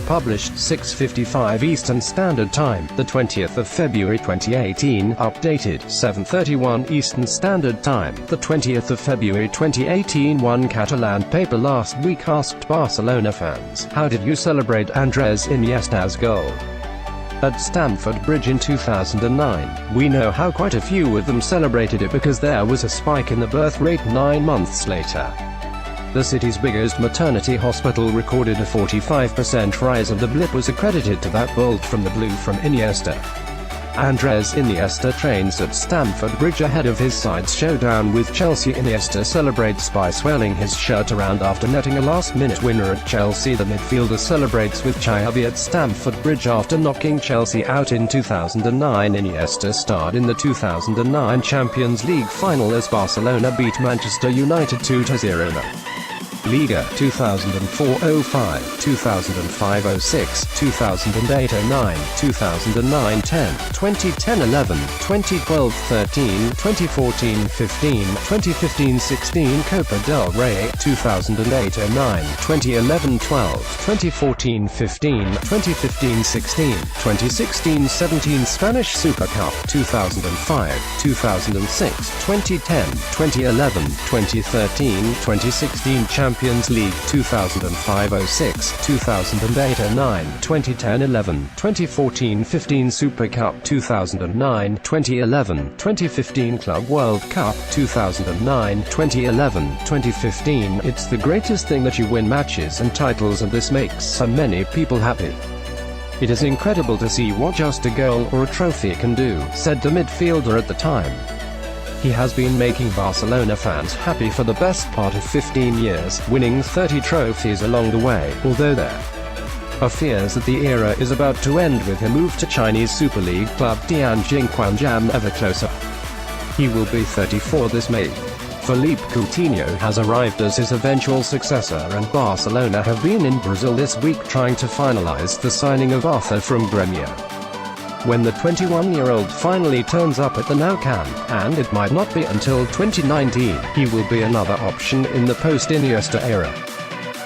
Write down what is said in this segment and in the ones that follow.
published 6:55 Eastern Standard Time, the 20th of February 2018, updated 7:31 Eastern Standard Time, the 20th of February 2018. One Catalan paper last week asked Barcelona fans, how did you celebrate Andres Iniesta's goal at Stamford Bridge in 2009? We know how quite a few of them celebrated it because there was a spike in the birth rate 9 months later. The city's biggest maternity hospital recorded a 45% rise, and the blip was accredited to that bolt from the blue from Iniesta. Andres Iniesta trains at Stamford Bridge ahead of his side's showdown with Chelsea. Iniesta celebrates by swirling his shirt around after netting a last-minute winner at Chelsea. The midfielder celebrates with Xavi at Stamford Bridge after knocking Chelsea out in 2009. Iniesta starred in the 2009 Champions League final as Barcelona beat Manchester United 2-0. Liga 2004-05, 2005-06, 2008-09, 2009-10, 2010-11, 2012-13, 2014-15, 2015-16 Copa del Rey, 2008-09, 2011-12, 2014-15, 2015-16, 2016-17 Spanish Super Cup, 2005, 2006, 2010, 2011, 2013, 2016 Champions League 2005-06, 2008-09, 2010-11, 2014-15 Super Cup 2009, 2011, 2015 Club World Cup 2009, 2011, 2015. It's the greatest thing that you win matches and titles, and this makes so many people happy. It is incredible to see what just a goal or a trophy can do, said the midfielder at the time. He has been making Barcelona fans happy for the best part of 15 years, winning 30 trophies along the way, although there are fears that the era is about to end with him move to Chinese Super League club Tianjin Quanjian ever closer. He will be 34 this May. Philippe Coutinho has arrived as his eventual successor, and Barcelona have been in Brazil this week trying to finalize the signing of Arthur from Gremio. When the 21-year-old finally turns up at the Nou Camp, and it might not be until 2019, he will be another option in the post-Iniesta era.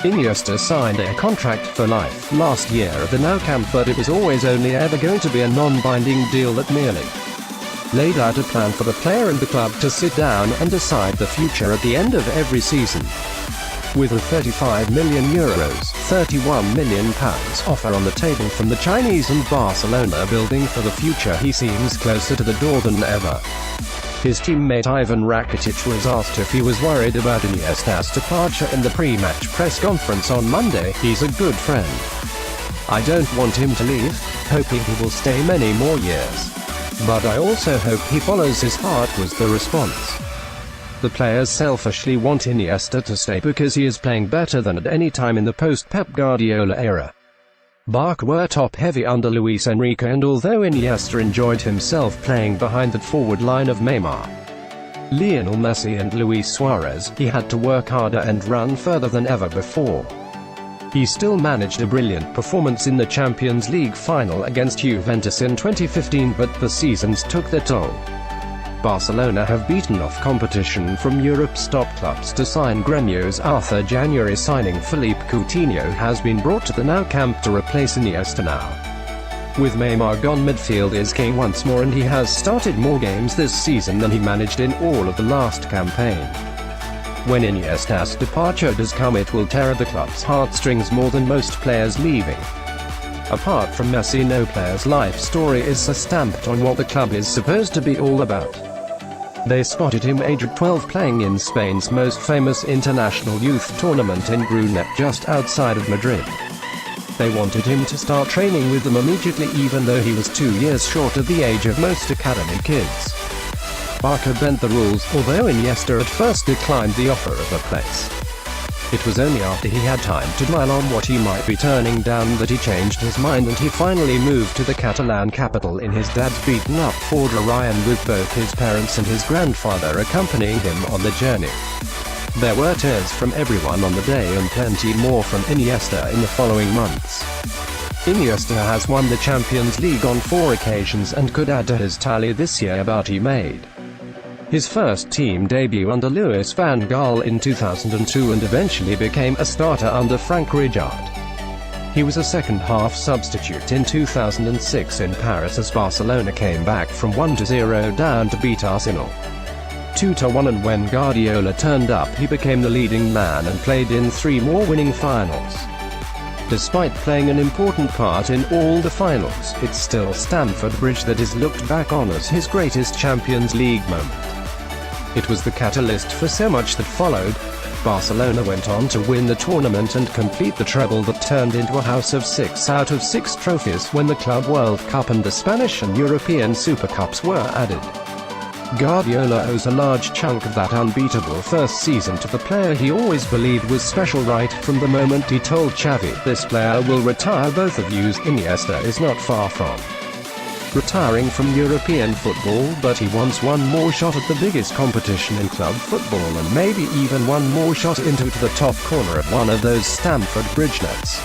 Iniesta signed a contract for life last year at the Nou Camp, but it was always only ever going to be a non-binding deal that merely laid out a plan for the player and the club to sit down and decide the future at the end of every season. With a €35 million, £31 million offer on the table from the Chinese and Barcelona building for the future, he seems closer to the door than ever. His teammate Ivan Rakitic was asked if he was worried about Iniesta's departure in the pre-match press conference on Monday. He's a good friend. I don't want him to leave, hoping he will stay many more years. But I also hope he follows his heart, was the response. The players selfishly want Iniesta to stay because he is playing better than at any time in the post-Pep Guardiola era. Barca were top-heavy under Luis Enrique, and although Iniesta enjoyed himself playing behind that forward line of Neymar, Lionel Messi and Luis Suarez, he had to work harder and run further than ever before. He still managed a brilliant performance in the Champions League final against Juventus in 2015, but the seasons took their toll. Barcelona have beaten off competition from Europe's top clubs to sign Gremio's Arthur. January signing Philippe Coutinho has been brought to the Nou Camp to replace Iniesta now. With Neymar gone, midfield is king once more, and he has started more games this season than he managed in all of the last campaign. When Iniesta's departure does come, it will tear at the club's heartstrings more than most players leaving. Apart from Messi, no player's life story is so stamped on what the club is supposed to be all about. They spotted him aged 12 playing in Spain's most famous international youth tournament in Brunet just outside of Madrid. They wanted him to start training with them immediately, even though he was 2 years short of the age of most academy kids. Barca bent the rules, although Iniesta at first declined the offer of a place. It was only after he had time to dwell on what he might be turning down that he changed his mind, and he finally moved to the Catalan capital in his dad's beaten-up Ford Orion, with both his parents and his grandfather accompanying him on the journey. There were tears from everyone on the day, and plenty more from Iniesta in the following months. Iniesta has won the Champions League on 4 occasions and could add to his tally this year, but he made his first team debut under Louis van Gaal in 2002 and eventually became a starter under Frank Rijkaard. He was a second-half substitute in 2006 in Paris as Barcelona came back from 1-0 down to beat Arsenal 2-1, and when Guardiola turned up he became the leading man and played in 3 more winning finals. Despite playing an important part in all the finals, it's still Stamford Bridge that is looked back on as his greatest Champions League moment. It was the catalyst for so much that followed. Barcelona went on to win the tournament and complete the treble that turned into a house of 6 out of 6 trophies when the Club World Cup and the Spanish and European Super Cups were added. Guardiola owes a large chunk of that unbeatable first season to the player he always believed was special right from the moment he told Xavi, "This player will retire both of you." Iniesta is not far from retiring from European football, but he wants one more shot at the biggest competition in club football, and maybe even one more shot into the top corner of one of those Stamford Bridge nets.